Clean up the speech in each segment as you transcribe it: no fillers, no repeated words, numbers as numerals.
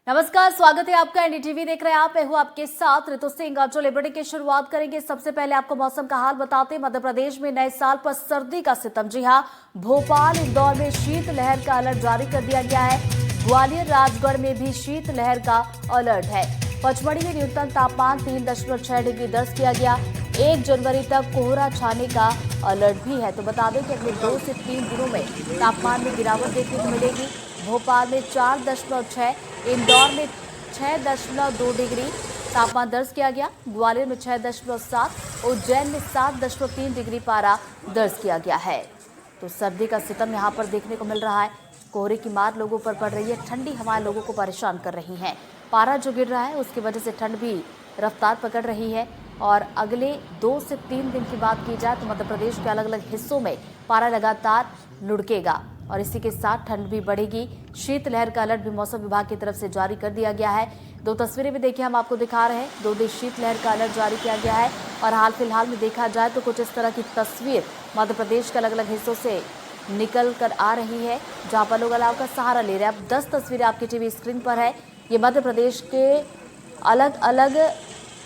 नमस्कार, स्वागत है आपका। एनडीटीवी देख रहे हैं आप। मैं हूं आपके साथ ऋतु सिंह। आज लिबर्टी की शुरुआत करेंगे। सबसे पहले आपको मौसम का हाल बताते हैं। मध्य प्रदेश में नए साल पर सर्दी का सितम। जी हां, भोपाल इंदौर में शीतलहर का अलर्ट जारी कर दिया गया है। ग्वालियर राजगढ़ में भी शीतलहर का अलर्ट है। पचमढ़ी में न्यूनतम तापमान 3.6 डिग्री दर्ज किया गया। 1 जनवरी तक कोहरा छाने का अलर्ट भी है। तो बता दें कि अगले 2 से 3 दिनों में तापमान में गिरावट देखने को मिलेगी। भोपाल में 4.6, इंदौर में 6.2 डिग्री तापमान दर्ज किया गया। ग्वालियर में 6.7, उज्जैन में 7.3 डिग्री पारा दर्ज किया गया है। तो सर्दी का सितम यहाँ पर देखने को मिल रहा है। कोहरे की मार लोगों पर पड़ रही है। ठंडी हवाएं लोगों को परेशान कर रही हैं। पारा जो गिर रहा है उसकी वजह से ठंड भी रफ्तार पकड़ रही है। और अगले 2 से 3 दिन की बात की जाए तो मध्य प्रदेश के अलग अलग हिस्सों में पारा लगातार लुढ़केगा और इसी के साथ ठंड भी बढ़ेगी। शीतलहर का अलर्ट भी मौसम विभाग की तरफ से जारी कर दिया गया है। 2 तस्वीरें भी देखिए हम आपको दिखा रहे हैं। 2 दिन शीतलहर का अलर्ट जारी किया गया है और हाल फिलहाल में देखा जाए तो कुछ इस तरह की तस्वीर मध्य प्रदेश के अलग अलग हिस्सों से निकल कर आ रही है, जहां पर लोग अलाव का सहारा ले रहे हैं। अब 10 तस्वीरें आपकी टीवी स्क्रीन पर है। ये मध्य प्रदेश के अलग अलग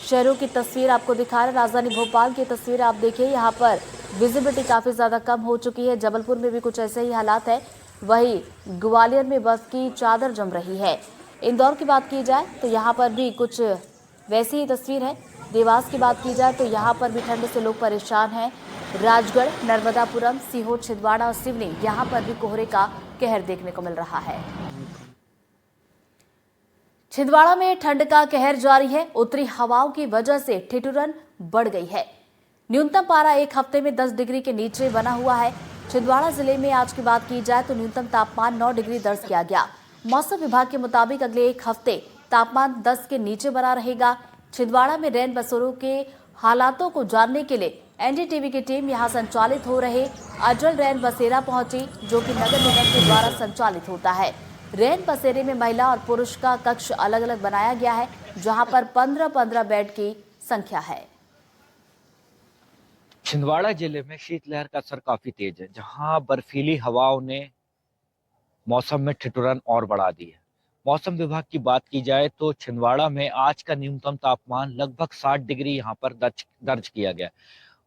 शहरों की तस्वीर आपको दिखा रहे। राजधानी भोपाल की तस्वीर आप देखिए। यहाँ पर विजिबिलिटी काफी ज्यादा कम हो चुकी है। जबलपुर में भी कुछ ऐसे ही हालात है। वहीं ग्वालियर में बर्फ की चादर जम रही है। इंदौर की बात की जाए तो यहाँ पर भी कुछ वैसी ही तस्वीर है। देवास की बात की जाए तो यहाँ पर भी ठंड से लोग परेशान हैं। राजगढ़, नर्मदापुरम, सीहोर, छिंदवाड़ा और सिवनी, यहाँ पर भी कोहरे का कहर देखने को मिल रहा है। छिंदवाड़ा में ठंड का कहर जारी है। उत्तरी हवाओं की वजह से ठिठुरन बढ़ गई है। न्यूनतम पारा एक हफ्ते में 10 डिग्री के नीचे बना हुआ है। छिंदवाड़ा जिले में आज की बात की जाए तो न्यूनतम तापमान 9 डिग्री दर्ज किया गया। मौसम विभाग के मुताबिक अगले एक हफ्ते तापमान 10 के नीचे बना रहेगा। छिंदवाड़ा में रैन बसेरों के हालातों को जानने के लिए एनडीटीवी की टीम यहां संचालित हो रहे अटल रैन बसेरा पहुंची, जो कि नगर निगम के द्वारा संचालित होता है। रैन बसेरे में महिला और पुरुष का कक्ष अलग अलग बनाया गया है, जहां पर 15-15 बेड की संख्या है। छिंदवाड़ा जिले में शीतलहर का असर काफी तेज है, जहां बर्फीली हवाओं ने मौसम में ठिठुरन और बढ़ा दी है। मौसम विभाग की बात की जाए तो छिंदवाड़ा में आज का न्यूनतम तापमान लगभग 60 डिग्री यहां पर दर्ज किया गया।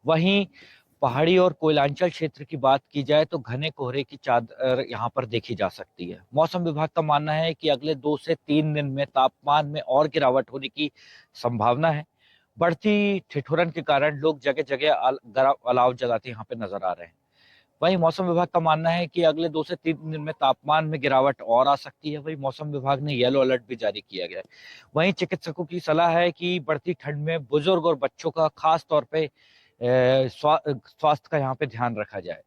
वहीं पहाड़ी और कोयलांचल क्षेत्र की बात की जाए तो घने कोहरे की चादर यहां पर देखी जा सकती है। मौसम विभाग का मानना है कि अगले 2 से 3 दिन में तापमान में और गिरावट होने की संभावना है। बढ़ती ठिठुरन के कारण लोग जगह जगह अलाव जलाते यहाँ पे नजर आ रहे हैं। वहीं मौसम विभाग का मानना है कि अगले 2 से 3 दिन में तापमान में गिरावट और आ सकती है। वहीं मौसम विभाग ने येलो अलर्ट भी जारी किया गया है। वहीं चिकित्सकों की सलाह है कि बढ़ती ठंड में बुजुर्ग और बच्चों का खास तौर पे स्वास्थ्य का यहाँ पे ध्यान रखा जाए।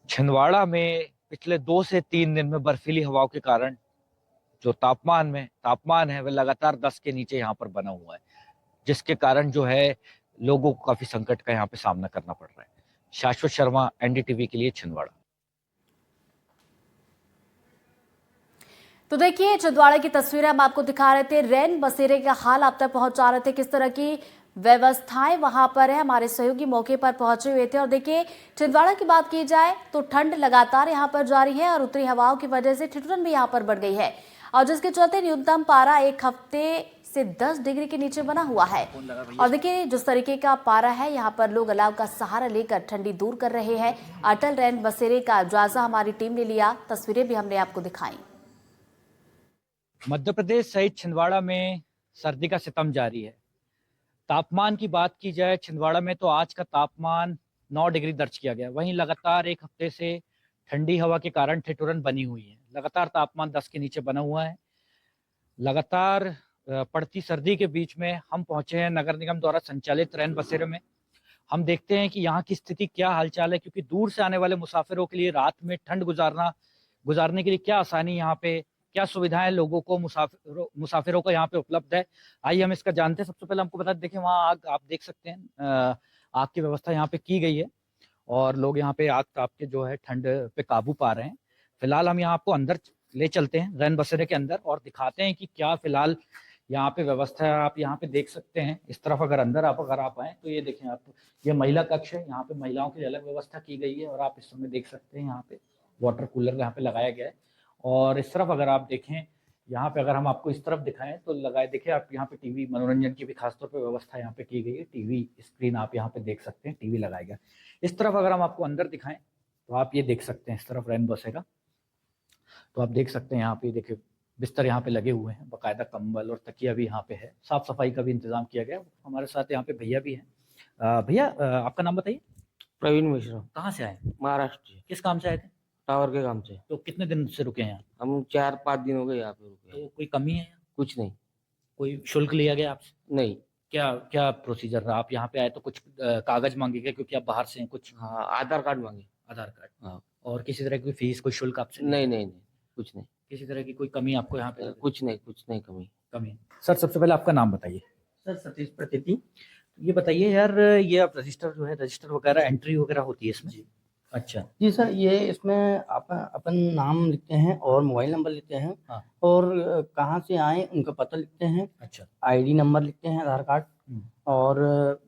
छिंदवाड़ा में पिछले 2 से 3 दिन में बर्फीली हवाओं के कारण जो तापमान है वह लगातार 10 के नीचे यहाँ पर बना हुआ है, जिसके कारण जो है लोगों को काफी संकट का यहाँ पे सामना करना पड़ रहा है। शाश्वत शर्मा, एनडीटीवी के लिए, छिंदवाड़ा। तो देखिए, छिंदवाड़ा की तस्वीरें हम आपको दिखा रहे थे। रैन बसेरे का हाल आप तक पहुंचा रहे थे, किस तरह की व्यवस्थाएं वहां पर है। हमारे सहयोगी मौके पर पहुंचे हुए थे। और देखिए, छिंदवाड़ा की बात की जाए तो ठंड लगातार यहां पर जारी है और उत्तरी हवाओं की वजह से ठिठुरन भी यहां पर बढ़ गई है, और जिसके चलते न्यूनतम पारा एक हफ्ते से 10 डिग्री के नीचे बना हुआ है। और देखिए, जिस तरीके का पारा है, यहाँ पर लोग अलाव का सहारा लेकर ठंडी दूर कर रहे हैं। अटल रैन बसेरे का जायजा हमारी टीम ने लिया। तस्वीरें भी हमने आपको दिखाई। मध्य प्रदेश सहित छिंदवाड़ा में सर्दी का सितम जारी है। तापमान की बात की जाए छिंदवाड़ा में तो आज का तापमान 9 डिग्री दर्ज किया गया। वहीं लगातार एक हफ्ते से ठंडी हवा के कारण ठिठुरन बनी हुई है। लगातार तापमान 10 के नीचे बना हुआ है। लगातार पड़ती सर्दी के बीच में हम पहुंचे हैं नगर निगम द्वारा संचालित रैन बसेरे में। हम देखते हैं कि यहाँ की स्थिति क्या हालचाल है, क्योंकि दूर से आने वाले मुसाफिरों के लिए रात में ठंड गुजारने के लिए क्या आसानी यहाँ पे, क्या सुविधाएं लोगों को, मुसाफिरों को यहाँ पे उपलब्ध है। आइए हम इसका जानते हैं। सबसे पहले हमको बता देखें, वहाँ आग आप देख सकते हैं, आग की व्यवस्था यहाँ पे की गई है और लोग यहाँ पे आग ताप के जो है ठंड पे काबू पा रहे हैं। फिलहाल हम यहाँ आपको अंदर ले चलते हैं रैन बसेरे के अंदर और दिखाते हैं कि क्या फिलहाल यहाँ पे व्यवस्था है। आप यहाँ पे देख सकते हैं इस तरफ, अगर आप आए तो ये देखें आप, ये महिला कक्ष है। यहाँ पे महिलाओं की अलग व्यवस्था की गई है और आप इस समय देख सकते हैं यहाँ पे वाटर कूलर यहाँ पे लगाया गया है। और इस तरफ अगर आप देखें, यहाँ पे अगर हम आपको इस तरफ दिखाएं तो लगाए, देखिए आप यहाँ पे टीवी मनोरंजन की भी खासतौर पे व्यवस्था यहाँ पे की गई है। टीवी स्क्रीन आप यहाँ पे देख सकते हैं, टीवी लगाया गया। इस तरफ अगर हम आपको अंदर दिखाएं तो आप ये देख सकते हैं, इस तरफ रैन बसेगा तो आप देख सकते हैं यहाँ पे देखिए बिस्तर यहाँ पे लगे हुए हैं, बाकायदा कंबल और तकिया भी यहाँ पे है, साफ सफाई का भी इंतजाम किया गया। हमारे साथ यहाँ पे भैया भी हैं। भैया आपका नाम बताइए। प्रवीण मिश्रा, कहाँ से आए? महाराष्ट्र से। किस काम से आए थे? टावर के काम से। तो कितने दिन से रुके हैं यहाँ? हम 4-5 दिन हो गए यहाँ पे रुके हैं। तो कोई कमी है? कुछ नहीं। कोई शुल्क लिया गया आपसे? नहीं। क्या क्या प्रोसीजर रहा? आप यहाँ पे आए तो कुछ कागज मांगे गए क्योंकि आप बाहर से हैं? कुछ हाँ, आधार कार्ड मांगे। आधार कार्ड? हाँ। और किसी तरह की कोई फीस, कोई शुल्क आपसे? नहीं नहीं नहीं, कुछ नहीं। किसी तरह की कोई कमी आपको यहाँ पे? कुछ नहीं कमी। सर सबसे पहले आपका नाम बताइए। सर सतीश प्रतीति। ये बताइए यार, ये आप रजिस्टर जो है, रजिस्टर वगैरह एंट्री वगैरह होती है इसमें? जी। अच्छा। जी सर, ये इसमें अपन नाम लिखते हैं और मोबाइल नंबर लिखते हैं। हाँ। और कहाँ से आए उनका पता लिखते हैं। अच्छा। आईडी नंबर लिखते हैं, आधार कार्ड, और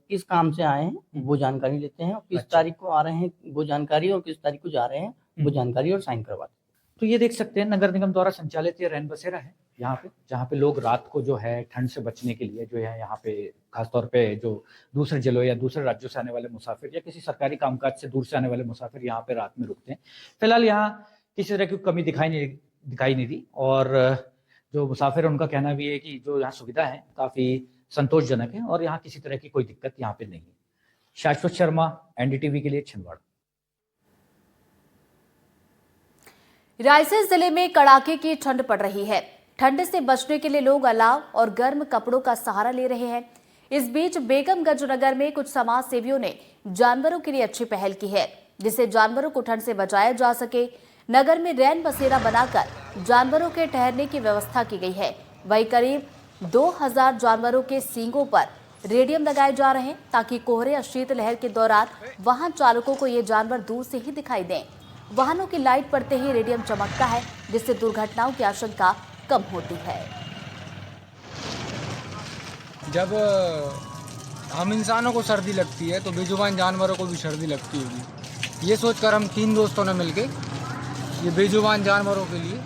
किस काम से आए हैं वो जानकारी लेते हैं, और किस अच्छा। तारीख को आ रहे हैं वो जानकारी, और किस तारीख को जा रहे हैं वो जानकारी, और साइन करवाते हैं। तो ये देख सकते हैं नगर निगम द्वारा संचालित ये रैन बसेरा है यहाँ पे, जहाँ पे लोग रात को जो है ठंड से बचने के लिए जो है यहाँ पे खासतौर पे जो दूसरे जिलों या दूसरे राज्यों से आने वाले मुसाफिर या किसी सरकारी कामकाज से दूर से आने वाले मुसाफिर यहाँ पे रात में रुकते हैं। फिलहाल यहाँ किसी तरह की कमी दिखाई नहीं दी, और जो मुसाफिर है उनका कहना भी है कि जो यहाँ सुविधा है काफी संतोषजनक है और यहाँ किसी तरह की कोई दिक्कत यहाँ पे नहीं है। शाश्वत शर्मा, एनडीटीवी के लिए, छिंदवाड़ा। रायसेन जिले में कड़ाके की ठंड पड़ रही है। ठंड से बचने के लिए लोग अलाव और गर्म कपड़ों का सहारा ले रहे हैं। इस बीच बेगमगंज नगर में कुछ समाज सेवियों ने जानवरों के लिए अच्छी पहल की है, जिससे जानवरों को ठंड से बचाया जा सके। नगर में रैन बसेरा बनाकर जानवरों के ठहरने की व्यवस्था की गई है। वहीं करीब 2000 जानवरों के सींगों पर रेडियम लगाए जा रहे हैं ताकि कोहरे या शीतलहर के दौरान वाहन चालकों को ये जानवर दूर से ही दिखाई दें। वाहनों की लाइट पड़ते ही रेडियम चमकता है, जिससे दुर्घटनाओं की आशंका कम होती है। जब हम इंसानों को सर्दी लगती है तो बेजुबान जानवरों को भी सर्दी लगती होगी। ये सोचकर हम 3 दोस्तों ने मिलके ये बेजुबान जानवरों के लिए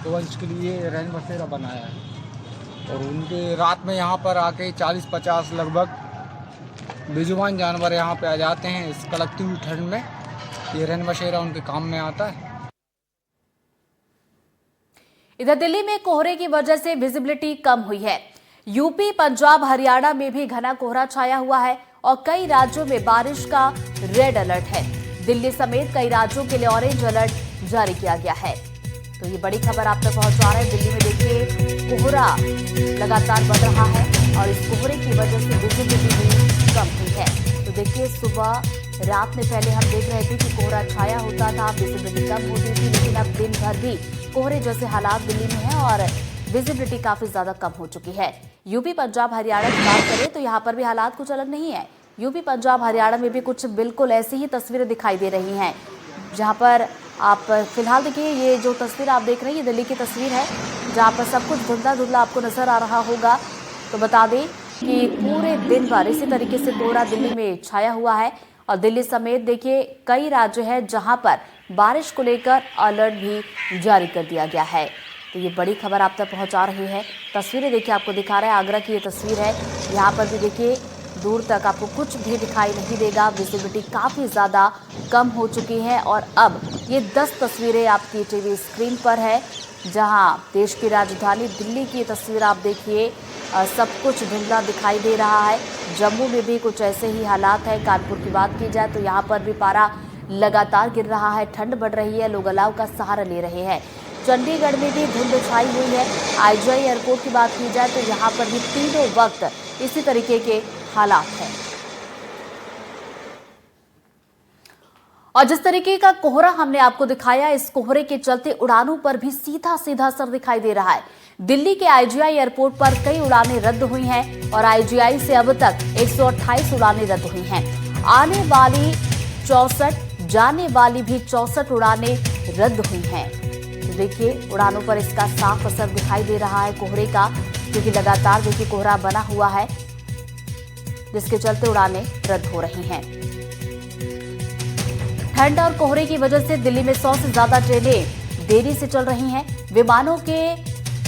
गोवंश के लिए रैन बसेरा बनाया है, और उनके रात में यहाँ पर आके 40-50 लगभग बेजुबान जानवर यहाँ पे आ जाते हैं। इस कड़कती हुई ठंड में ये रैन बसेरा उनके काम में आता है। इधर दिल्ली में कोहरे की वजह से विजिबिलिटी कम हुई है। यूपी, पंजाब, हरियाणा में भी घना कोहरा छाया हुआ है और कई राज्यों में बारिश का रेड अलर्ट है। दिल्ली समेत कई राज्यों के लिए ऑरेंज अलर्ट जारी किया गया है। तो ये बड़ी खबर आप तक पहुंचा रहे हैं। दिल्ली में देखिए कोहरा लगातार बढ़ रहा है और इस कोहरे की वजह से विजिबिलिटी भी कम हुई है। तो देखिए सुबह रात में पहले हम देख रहे थे कि कोहरा छाया होता था, विजिबिलिटी कम होती थी, लेकिन अब दिन भर भी कोहरे जैसे हालात दिल्ली में है और विजिबिलिटी काफी ज्यादा कम हो चुकी है। यूपी, पंजाब, हरियाणा की बात करें तो यहाँ पर भी हालात कुछ अलग नहीं है। यूपी, पंजाब, हरियाणा में भी कुछ बिल्कुल ऐसी ही तस्वीरें दिखाई दे रही हैं, जहाँ पर आप फिलहाल देखिए ये जो तस्वीर आप देख रहे हैं ये दिल्ली की तस्वीर है, जहाँ पर सब कुछ धुंधला धुंधला आपको नजर आ रहा होगा। तो बता दें कि पूरे दिन भर इसी तरीके से कोहरा दिल्ली में छाया हुआ है और दिल्ली समेत देखिए कई राज्य हैं जहां पर बारिश को लेकर अलर्ट भी जारी कर दिया गया है। तो ये बड़ी खबर आप तक पहुंचा रही है। तस्वीरें देखिए आपको दिखा रहे हैं, आगरा की ये तस्वीर है। यहाँ पर भी देखिए दूर तक आपको कुछ भी दिखाई नहीं देगा, विजिबिलिटी काफ़ी ज़्यादा कम हो चुकी है। और अब ये 10 तस्वीरें आपकी टीवी स्क्रीन पर है, जहां देश की राजधानी दिल्ली की तस्वीर आप देखिए, सब कुछ धुंधला दिखाई दे रहा है। जम्मू में भी कुछ ऐसे ही हालात है। कानपुर की बात की जाए तो यहाँ पर भी पारा लगातार गिर रहा है, ठंड बढ़ रही है, लोग अलाव का सहारा ले रहे हैं। चंडीगढ़ में भी धुंध छाई हुई है। आईजीआई एयरपोर्ट की बात की जाए तो यहाँ पर भी तीनों वक्त इसी तरीके के हालात हैं। और जिस तरीके का कोहरा हमने आपको दिखाया, इस कोहरे के चलते उड़ानों पर भी सीधा सीधा असर दिखाई दे रहा है। दिल्ली के आईजीआई एयरपोर्ट पर कई उड़ानें रद्द हुई हैं और आईजीआई से अब तक 128 उड़ानें रद्द हुई हैं। आने वाली 64, जाने वाली भी 64 उड़ानें रद्द हुई हैं। तो देखिए उड़ानों पर इसका साफ असर दिखाई दे रहा है कोहरे का, क्योंकि लगातार देखिए कोहरा बना हुआ है, जिसके चलते उड़ानें रद्द हो रही हैं। ठंड और कोहरे की वजह से दिल्ली में 100 से ज्यादा ट्रेनें देरी से चल रही हैं। विमानों के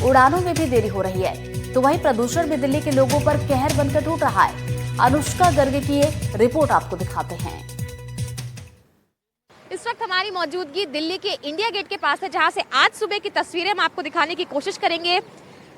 उड़ानों में भी देरी हो रही है, तो वहीं प्रदूषण भी दिल्ली के लोगों पर कहर बनकर टूट रहा है। अनुष्का गर्ग की ये रिपोर्ट आपको दिखाते हैं। इस वक्त हमारी मौजूदगी दिल्ली के इंडिया गेट के पास है, जहां से आज सुबह की तस्वीरें हम आपको दिखाने की कोशिश करेंगे।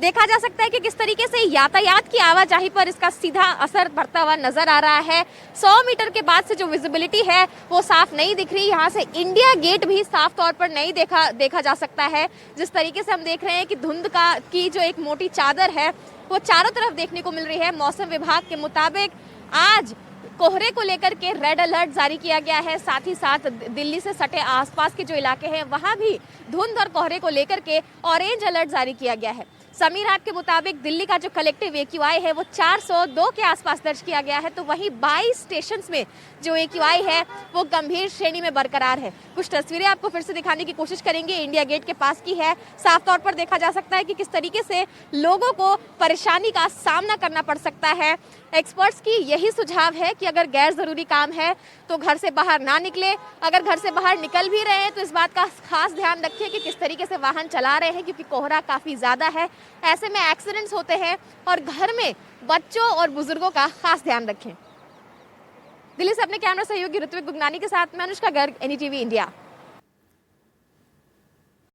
देखा जा सकता है कि किस तरीके से यातायात की आवाजाही पर इसका सीधा असर पड़ता हुआ नजर आ रहा है। 100 मीटर के बाद से जो विजिबिलिटी है वो साफ नहीं दिख रही। यहाँ से इंडिया गेट भी साफ तौर पर नहीं देखा जा सकता है। जिस तरीके से हम देख रहे हैं कि धुंध की जो एक मोटी चादर है वो चारों तरफ देखने को मिल रही है। मौसम विभाग के मुताबिक आज कोहरे को लेकर के रेड अलर्ट जारी किया गया है। साथ ही साथ दिल्ली से सटे आसपास के जो इलाके हैं वहां भी धुंध और कोहरे को लेकर के ऑरेंज अलर्ट जारी किया गया है। समीर ऐप के मुताबिक दिल्ली का जो कलेक्टिव AQI है वो 402 के आसपास दर्ज किया गया है, तो वहीं 22 स्टेशंस में जो AQI है वो गंभीर श्रेणी में बरकरार है। कुछ तस्वीरें आपको फिर से दिखाने की कोशिश करेंगे, इंडिया गेट के पास की है। साफ तौर पर देखा जा सकता है कि किस तरीके से लोगों को परेशानी का सामना करना पड़ सकता है। एक्सपर्ट्स की यही सुझाव है कि अगर गैर जरूरी काम है तो घर से बाहर ना निकले। अगर घर से बाहर निकल भी रहे हैं तो इस बात का खास ध्यान रखें कि किस तरीके से वाहन चला रहे हैं, क्योंकि कोहरा काफी ज्यादा है। ऐसे में एक्सीडेंट्स होते हैं और घर में बच्चों और बुजुर्गों का खास ध्यान रखें। दिल्ली से अपने कैमरा सहयोगी ऋत्विक गुगनानी के साथ मैं अनुष्का गर्ग, NDTV इंडिया।